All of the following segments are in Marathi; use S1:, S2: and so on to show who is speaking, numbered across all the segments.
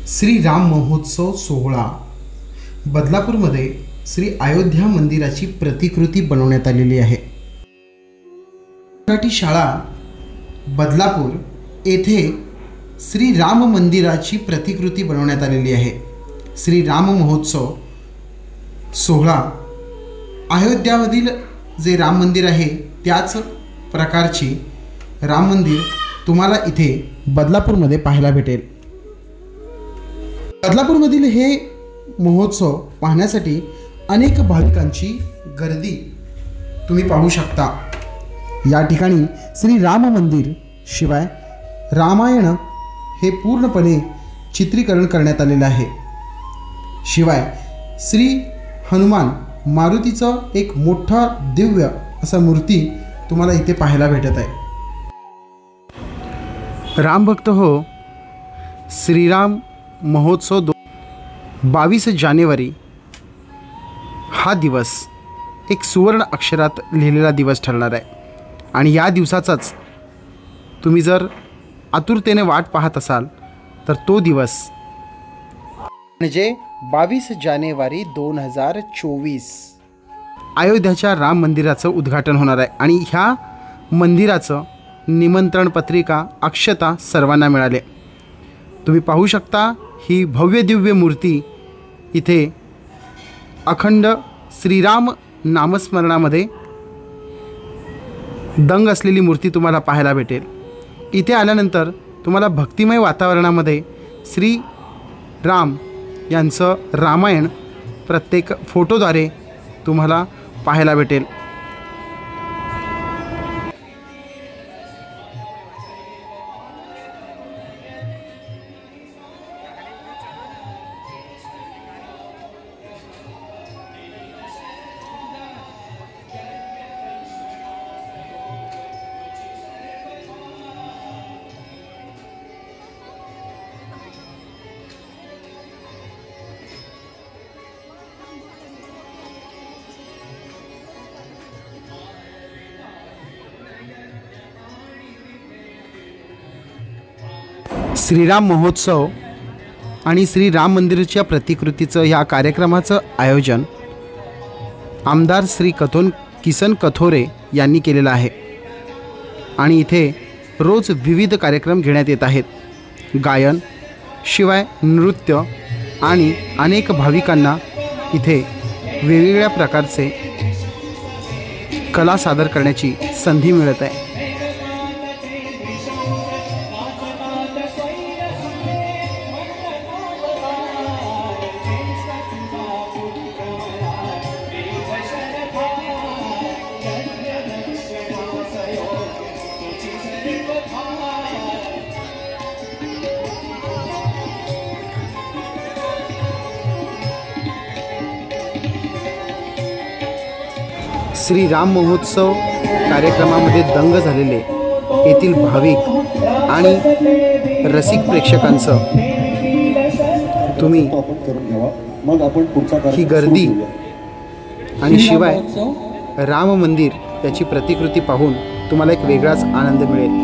S1: श्री राम महोत्सव सोहळा बदलापूरमध्ये श्री अयोध्या मंदिराची प्रतिकृती बनवण्यात आलेली आहे। मराठी शाळा बदलापूर येथे श्री राम मंदिराची प्रतिकृती बनवण्यात आलेली आहे। श्री राम महोत्सव सोहळा अयोध्यामधील जे राम मंदिर आहे त्याच प्रकारची राम मंदिर तुम्हाला इथे बदलापूरमध्ये पाहायला भेटेल। बदलापूरमधील हे महोत्सव पाहण्यासाठी अनेक भाविकांची गर्दी तुम्ही पाहू शकता। या ठिकाणी श्री राम मंदिर शिवाय रामायण हे पूर्णपणे चित्रीकरण करण्यात आलेले आहे। शिवाय श्री हनुमान मारुतीचं एक मोठा दिव्य असा मूर्ती तुम्हाला इथे पाहायला भेटत आहे। राम भक्त हो, श्रीराम महोत्सव 22 जानेवारी हा दिवस एक सुवर्ण अक्षरात लिहिलेला दिवस ठरणार आहे आणि या दिवसाचाच तुम्ही जर आतुरतेने वाट पाहत असाल तर तो दिवस म्हणजे 22 जानेवारी 2024 अयोध्याच्या राम मंदिराचं उद्घाटन होणार आहे आणि ह्या मंदिराचं निमंत्रण पत्रिका अक्षता सर्वांना मिळाले। तुम्ही पाहू शकता ही भव्य दिव्य मूर्ती इथे अखंड श्रीराम नामस्मरणामध्ये दंग असलेली मूर्ती तुम्हाला पाहायला भेटेल। इथे आल्यानंतर तुम्हाला भक्तिमय वातावरणामध्ये श्री राम यांचं रामायण प्रत्येक फोटोद्वारे तुम्हाला पाहायला भेटेल। श्रीराम महोत्सव आणि श्री राम मंदिराच्या प्रतिकृतीचं या कार्यक्रमाचं आयोजन आमदार श्री किसन कथोरे यांनी केलेलं आहे आणि इथे रोज विविध कार्यक्रम घेण्यात येत आहेत। गायन शिवाय नृत्य आणि अनेक भाविकांना इथे वेगवेगळ्या प्रकारचे कला सादर करण्याची संधी मिळत आहे। श्री राम महोत्सव कार्यक्रमामध्ये दंग झालेले येथील भाविक आणि रसिक प्रेक्षकांचं तुम्ही ही गर्दी आणि शिवाय राम मंदिर त्याची प्रतिकृती पाहून तुम्हाला एक वेगळाच आनंद मिळेल।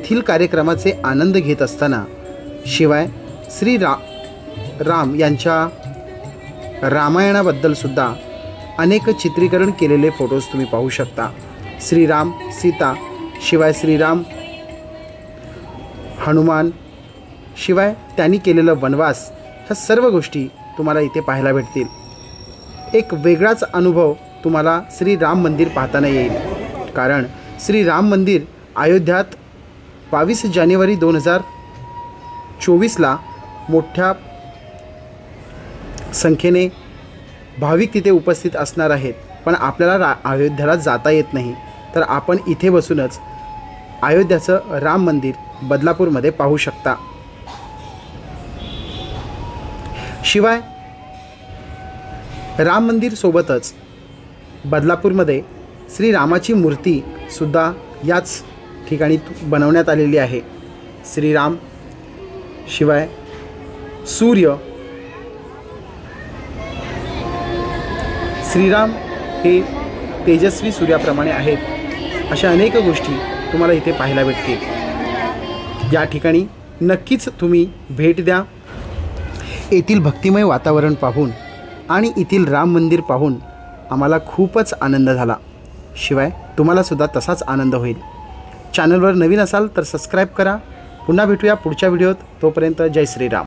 S1: येथील कार्यक्रमाचे आनंद घेत असताना शिवाय राम यांच्या रामायणाबद्दलसुद्धा अनेक चित्रीकरण केलेले फोटोज तुम्ही पाहू शकता। श्रीराम, सीता, शिवाय श्रीराम, हनुमान, शिवाय त्यांनी केलेलं वनवास, ह्या सर्व गोष्टी तुम्हाला इथे पाहायला भेटतील। एक वेगळाच अनुभव तुम्हाला श्री राम मंदिर पाहताना येईल, कारण श्री राम मंदिर अयोध्यात 22 जानेवारी 2024ला मोठ्या संख्येने भाविक तिथे उपस्थित असणार आहेत। पण आपल्याला अयोध्येला जाता येत नाही, तर आपण इथे बसूनच अयोध्याचं राम मंदिर बदलापूरमध्ये पाहू शकता। शिवाय राम मंदिर सोबतच बदलापूरमध्ये श्रीरामाची मूर्तीसुद्धा याच ठिकाणी बनवण्यात आलेली आहे। श्रीराम, शिवाय सूर्य, श्रीराम हे तेजस्वी सूर्याप्रमाणे आहेत, अशा अनेक गोष्टी तुम्हाला इथे पाहायला भेटतील। या ठिकाणी नक्कीच तुम्ही भेट द्या। येथील भक्तिमय वातावरण पाहून आणि येथील राम मंदिर पाहून आम्हाला खूपच आनंद झाला। शिवाय तुम्हालासुद्धा तसाच आनंद होईल। चॅनलवर नवीन असाल तर सबस्क्राईब करा। पुन्हा भेटूया पुढच्या व्हिडिओत। तोपर्यंत जय श्रीराम।